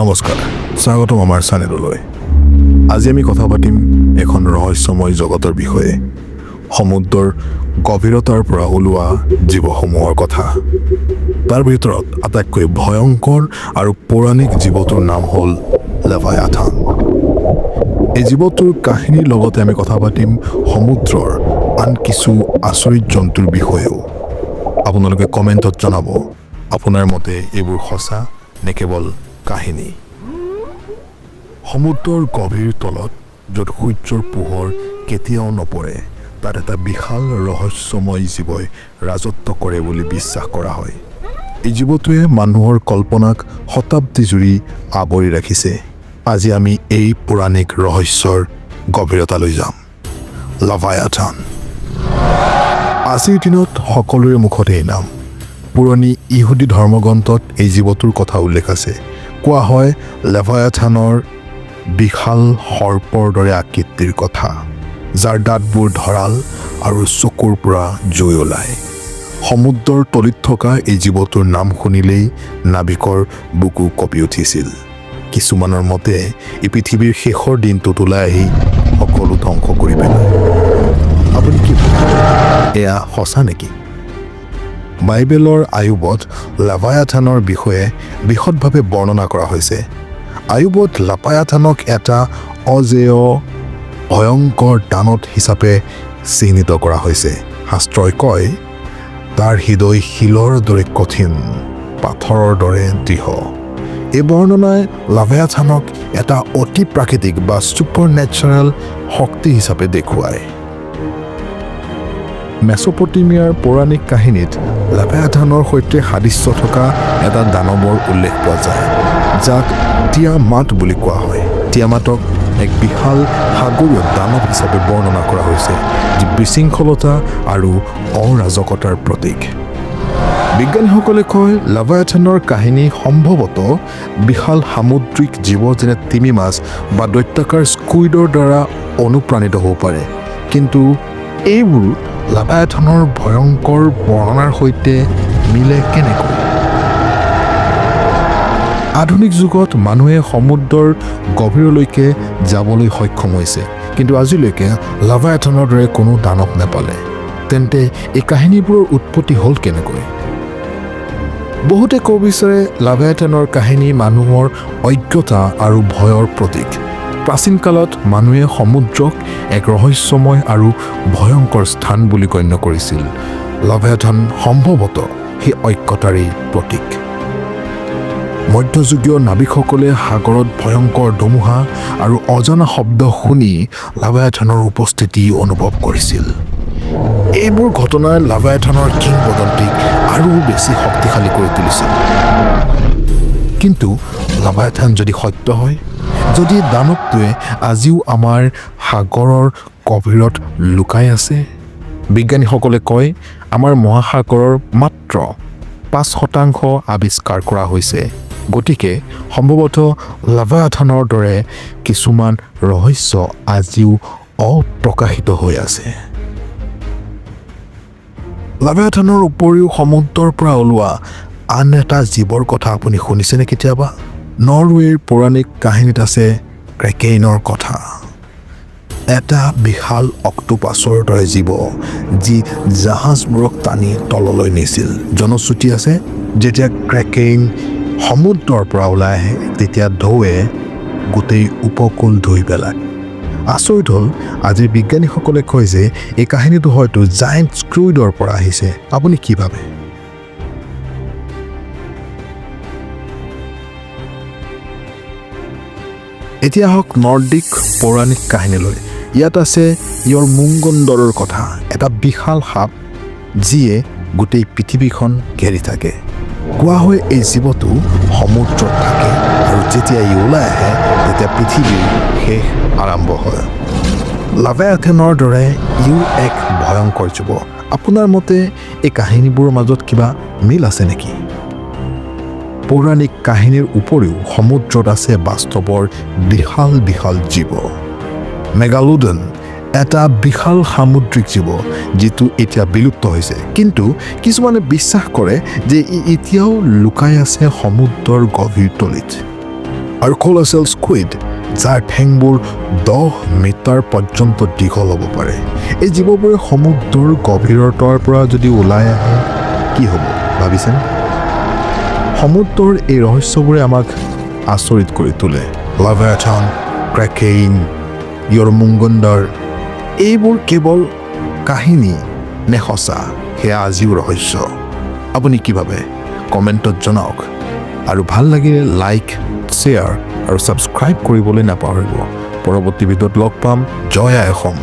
নমস্কাৰ, স্বাগতম আমাৰ চেনেললৈ। আজি আমি কথা পাতিম এখন ৰহস্যময় জগতৰ বিষয়ে, সমুদ্ৰৰ গভীৰতাৰ পৰা ওলোৱা জীৱসমূহৰ কথা। তাৰ ভিতৰত আটাইতকৈ ভয়ংকৰ আৰু পৌৰাণিক জীৱটোৰ নাম হ'ল লেভায়াথান। এই জীৱটোৰ কাহিনীৰ লগতে আমি কথা পাতিম সমুদ্ৰৰ আন কিছু আচৰিত জন্তুৰ বিষয়েও। আপোনালোকে কমেণ্টত জনাব আপোনাৰ মতে এইবোৰ সঁচা নে কেৱল কাহিনী। সমুদ্ৰৰ গভীৰ তলত য'ত সূৰ্যৰ পোহৰ কেতিয়াও নপৰে, তাত এটা বিশাল ৰহস্যময় জীৱই ৰাজত্ব কৰে বুলি বিশ্বাস কৰা হয়। এই জীৱটোৱে মানুহৰ কল্পনাক শতাব্দী জুৰি আৱৰি ৰাখিছে। আজি আমি এই পৌৰাণিক ৰহস্যৰ গভীৰতালৈ যাম। লেভায়াথান। আজিৰ দিনত সকলোৰে মুখতে এই নাম। পুৰণি ইহুদী ধৰ্মগ্ৰন্থত এই জীৱটোৰ কথা উল্লেখ আছে। কোৱা হয় লেভায়াথানৰ বিশাল সৰ্পৰ দৰে আকৃতিৰ কথা, যাৰ দাঁতবোৰ ধৰাল আৰু চকুৰ পৰা জুই ওলায়। সমুদ্ৰৰ তলিত থকা এই জীৱটোৰ নাম শুনিলেই নাবিকৰ বুকু কঁপি উঠিছিল। কিছুমানৰ মতে এই পৃথিৱীৰ শেষৰ দিনটোত ওলাই আহি সকলো ধ্বংস কৰি পেলায়। আপুনি কি ভাবে, এয়া সঁচা নেকি? বাইবেলৰ আয়ুবত লেভায়াথানৰ বিষয়ে বিশদভাৱে বৰ্ণনা কৰা হৈছে। আয়ুবত লেভায়াথানক এটা অজেয় ভয়ংকৰ দানৱ হিচাপে চিহ্নিত কৰা হৈছে। শাস্ত্ৰই কয়, তাৰ হৃদয় শিলৰ দৰে কঠিন, পাথৰৰ দৰে দৃঢ়। এই বৰ্ণনাই লেভায়াথানক এটা অতি প্ৰাকৃতিক বা ছুপাৰ নেচাৰেল শক্তি হিচাপে দেখুৱায়। মেচপটেমিয়াৰ পৌৰাণিক কাহিনীত লেভায়াথানৰ সৈতে সাদৃশ্য থকা এটা দানৱৰ উল্লেখ পোৱা যায়, যাক তিয়ামাত বুলি কোৱা হয়। তিয়ামাতক এক বিশাল সাগৰীয় দানৱ হিচাপে বৰ্ণনা কৰা হৈছে, যি বিশৃংখলতা আৰু অৰাজকতাৰ প্ৰতীক। বিজ্ঞানীসকলে কয় লেভায়াথানৰ কাহিনী সম্ভৱতঃ বিশাল সামুদ্ৰিক জীৱ যেনে তিমি মাছ বা দৈত্যাকাৰ স্কুইডৰ দ্বাৰা অনুপ্ৰাণিত হ'ব পাৰে। কিন্তু এইবোৰ লেভায়াথানৰ ভয়ংকৰ বৰ্ণনাৰ সৈতে মিলে কেনেকৈ? আধুনিক যুগত মানুহে সমুদ্ৰৰ গভীৰলৈকে যাবলৈ সক্ষম হৈছে, কিন্তু আজিলৈকে লেভায়াথানৰ দৰে কোনো দানৱ নাপালে। তেন্তে এই কাহিনীবোৰৰ উৎপত্তি হ'ল কেনেকৈ? বহুতে ক'ব বিচাৰে লেভায়াথানৰ কাহিনী মানুহৰ অজ্ঞতা আৰু ভয়ৰ প্ৰতীক। প্ৰাচীন কালত মানুহে সমুদ্ৰক এক ৰহস্যময় আৰু ভয়ংকৰ স্থান বুলি গণ্য কৰিছিল। লেভায়াথান সম্ভৱতঃ সেই অজ্ঞতাৰেই প্ৰতীক। মধ্যযুগীয় নাবিকসকলে সাগৰত ভয়ংকৰ ধুমুহা আৰু অজানা শব্দ শুনি লেভায়াথানৰ উপস্থিতি অনুভৱ কৰিছিল। এইবোৰ ঘটনাই লেভায়াথানৰ কিংবদন্তীক আৰু বেছি শক্তিশালী কৰি তুলিছিল। কিন্তু লেভায়াথান যদি সত্য হয়, যদি দানৱটোৱে আজিও আমাৰ সাগৰৰ গভীৰত লুকাই আছে। বিজ্ঞানীসকলে কয় আমাৰ মহাসাগৰৰ মাত্ৰ 5% আৱিষ্কাৰ কৰা হৈছে। গতিকে সম্ভৱতঃ লেভায়াথানৰ দৰে কিছুমান ৰহস্য আজিও অপ্ৰকাশিত হৈ আছে। লেভায়াথানৰ উপৰিও সমুদ্ৰৰ পৰা ওলোৱা আন এটা জীৱৰ কথা আপুনি শুনিছেনে কেতিয়াবা? নৰৱেৰ পৌৰাণিক কাহিনীত আছে ক্ৰেকেইনৰ কথা, এটা বিশাল অক্টোপাছৰ দৰে জীৱ যি জাহাজবোৰক টানি তললৈ নিছিল। জনশ্ৰুতি আছে যেতিয়া ক্ৰেকেইন সমুদ্ৰৰ পৰা ওলাই আহে, তেতিয়া ঢৌৱে গোটেই উপকূল ধুই পেলায়। আচৰিত হ'ল, আজিৰ বিজ্ঞানীসকলে কয় যে এই কাহিনীটো হয়তো জায়েণ্ট স্কুইডৰ পৰা আহিছে। আপুনি কি ভাবে? এতিয়া আহক নৰ্ডিক পৌৰাণিক কাহিনীলৈ। ইয়াত আছে য়ৰ্মুংগণ্ডৰৰ কথা, এটা বিশাল সাপ যিয়ে গোটেই পৃথিৱীখন ঘেৰি থাকে। কোৱা হয় এই জীৱটো সমুদ্ৰত থাকে আৰু যেতিয়া ই ওলাই আহে তেতিয়া পৃথিৱীৰ শেষ আৰম্ভ হয়। লেভায়াথানৰ দৰে ইও এক ভয়ংকৰ জীৱ। আপোনাৰ মতে এই কাহিনীবোৰৰ মাজত কিবা মিল আছে নেকি? পৌৰাণিক কাহিনীৰ উপৰিও সমুদ্ৰত আছে বাস্তৱৰ বিশাল বিশাল জীৱ। মেগালোডন এটা বিশাল সামুদ্ৰিক জীৱ যিটো এতিয়া বিলুপ্ত হৈছে, কিন্তু কিছুমানে বিশ্বাস কৰে যে ই এতিয়াও লুকাই আছে সমুদ্ৰৰ গভীৰ তলিত। আৰু কল'চেল স্কুইড, যাৰ ঠেংবোৰ 10 মিটাৰ পৰ্যন্ত দীঘল হ'ব পাৰে। এই জীৱবোৰে সমুদ্ৰৰ গভীৰতাৰ পৰা যদি ওলাই আহে কি হ'ব ভাবিছেনে? সমুদ্ৰৰ এই ৰহস্যবোৰে আমাক আচৰিত কৰি তোলে। লেভিয়াথান, ক্ৰেকেইন, য়ৰমুংগণ্ডাৰ, এইবোৰ কেৱল কাহিনী নে সঁচা, সেয়া আজিও ৰহস্য। আপুনি কি ভাবে কমেণ্টত জনাওক, আৰু ভাল লাগিলে লাইক, শ্বেয়াৰ আৰু ছাবস্ক্ৰাইব কৰিবলৈ নাপাহৰিব। পৰৱৰ্তী ভিডিঅ'ত লগ পাম। জয় আই অসম।